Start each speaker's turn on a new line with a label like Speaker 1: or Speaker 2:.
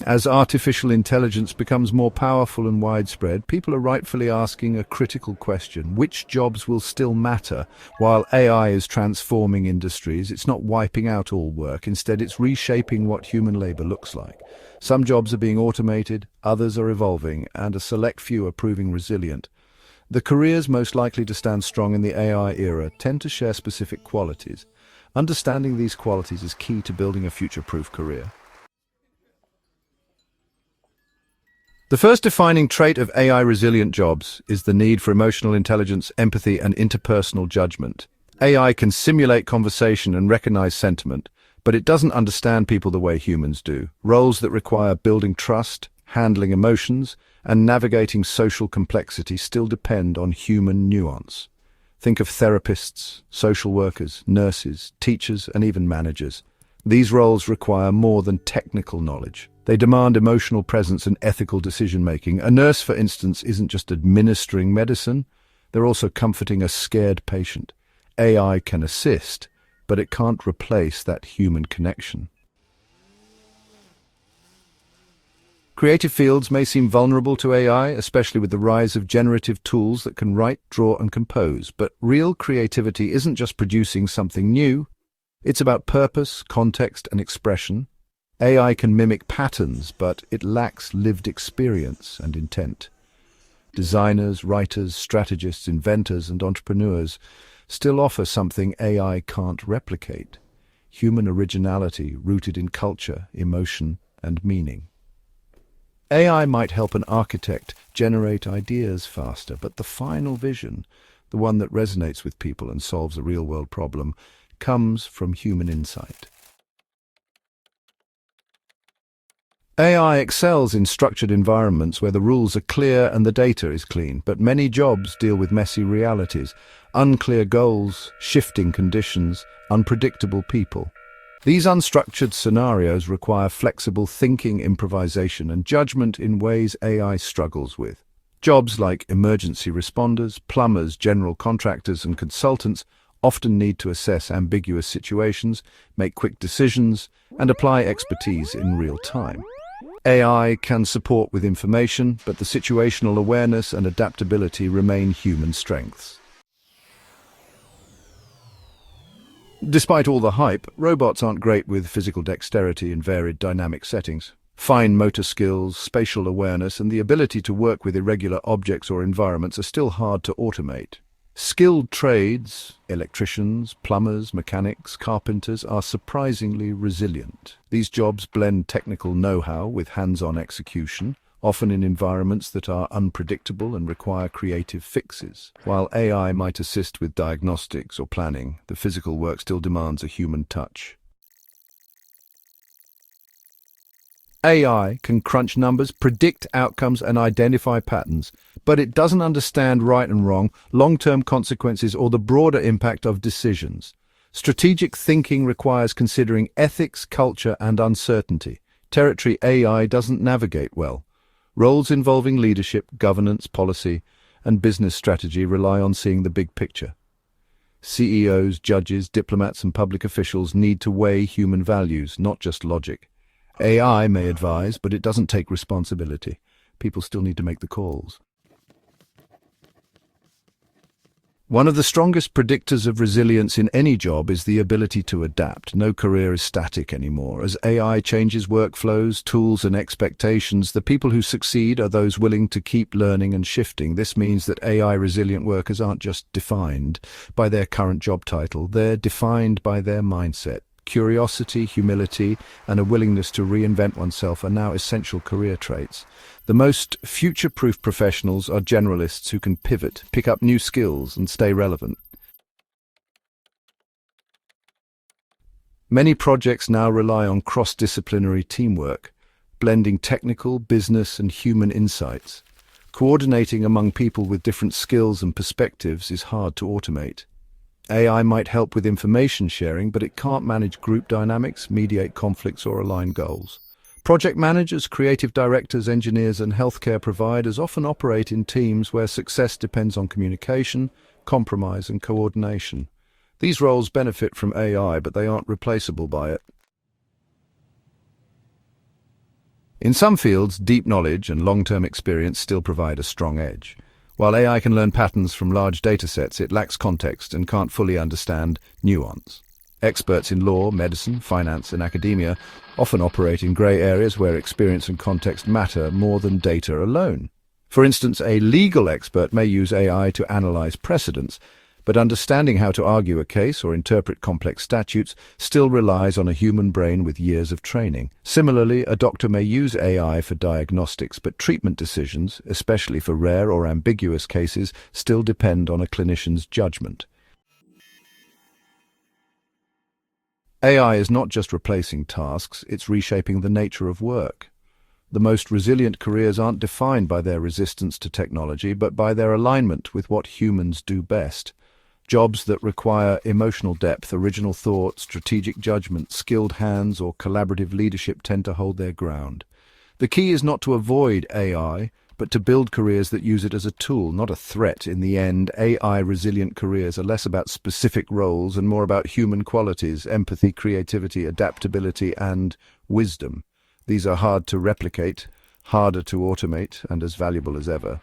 Speaker 1: As artificial intelligence becomes more powerful and widespread, people are rightfully asking a critical question: which jobs will still matter? While AI is transforming industries, it's not wiping out all work. Instead, it's reshaping what human labor looks like. Some jobs are being automated, others are evolving, and a select few are proving resilient. The careers most likely to stand strong in the AI era tend to share specific qualities. Understanding these qualities is key to building a future-proof career. The first defining trait of AI-resilient jobs is the need for emotional intelligence, empathy, and interpersonal judgment. AI can simulate conversation and recognize sentiment, but it doesn't understand people the way humans do. Roles that require building trust, handling emotions, and navigating social complexity still depend on human nuance. Think of therapists, social workers, nurses, teachers, and even managers. These roles require more than technical knowledge. They demand emotional presence and ethical decision-making. A nurse, for instance, isn't just administering medicine, they're also comforting a scared patient. AI can assist, but it can't replace that human connection. Creative fields may seem vulnerable to AI, especially with the rise of generative tools that can write, draw, and compose. But real creativity isn't just producing something new. It's about purpose, context, and expression. AI can mimic patterns, but it lacks lived experience and intent. Designers, writers, strategists, inventors, and entrepreneurs still offer something AI can't replicate: human originality rooted in culture, emotion, and meaning. AI might help an architect generate ideas faster, but the final vision, the one that resonates with people and solves a real-world problem, comes from human insight. AI excels in structured environments where the rules are clear and the data is clean, but many jobs deal with messy realities, unclear goals, shifting conditions, unpredictable people. These unstructured scenarios require flexible thinking, improvisation, and judgment in ways AI struggles with. Jobs like emergency responders, plumbers, general contractors, and consultants often need to assess ambiguous situations, make quick decisions, and apply expertise in real time. AI can support with information, but the situational awareness and adaptability remain human strengths. Despite all the hype, robots aren't great with physical dexterity in varied dynamic settings. Fine motor skills, spatial awareness, and the ability to work with irregular objects or environments are still hard to automate. Skilled trades, electricians, plumbers, mechanics, carpenters, are surprisingly resilient. These jobs blend technical know-how with hands-on execution, often in environments that are unpredictable and require creative fixes. While AI might assist with diagnostics or planning, the physical work still demands a human touch. AI can crunch numbers, predict outcomes, and identify patterns, but it doesn't understand right and wrong, long-term consequences, or the broader impact of decisions. Strategic thinking requires considering ethics, culture, and uncertainty, territory AI doesn't navigate well. Roles involving leadership, governance, policy, and business strategy rely on seeing the big picture. CEOs, judges, diplomats, and public officials need to weigh human values, not just logic. AI may advise, but it doesn't take responsibility. People still need to make the calls. One of the strongest predictors of resilience in any job is the ability to adapt. No career is static anymore. As AI changes workflows, tools, and expectations, the people who succeed are those willing to keep learning and shifting. This means that AI-resilient workers aren't just defined by their current job title. They're defined by their mindset. Curiosity, humility, and a willingness to reinvent oneself are now essential career traits. The most future-proof professionals are generalists who can pivot, pick up new skills, and stay relevant. Many projects now rely on cross-disciplinary teamwork, blending technical, business, and human insights. Coordinating among people with different skills and perspectives is hard to automate. AI might help with information sharing, but it can't manage group dynamics, mediate conflicts, or align goals. Project managers, creative directors, engineers, and healthcare providers often operate in teams where success depends on communication, compromise, and coordination. These roles benefit from AI, but they aren't replaceable by it. In some fields, deep knowledge and long-term experience still provide a strong edge. While AI can learn patterns from large datasets, it lacks context and can't fully understand nuance. Experts in law, medicine, finance, and academia often operate in grey areas where experience and context matter more than data alone. For instance, a legal expert may use AI to analyze precedents, but understanding how to argue a case or interpret complex statutes still relies on a human brain with years of training. Similarly, a doctor may use AI for diagnostics, but treatment decisions, especially for rare or ambiguous cases, still depend on a clinician's judgment. AI is not just replacing tasks, it's reshaping the nature of work. The most resilient careers aren't defined by their resistance to technology, but by their alignment with what humans do best. Jobs that require emotional depth, original thought, strategic judgment, skilled hands, or collaborative leadership tend to hold their ground. The key is not to avoid AI, but to build careers that use it as a tool, not a threat. In the end, AI-resilient careers are less about specific roles and more about human qualities, empathy, creativity, adaptability, and wisdom. These are hard to replicate, harder to automate, and as valuable as ever.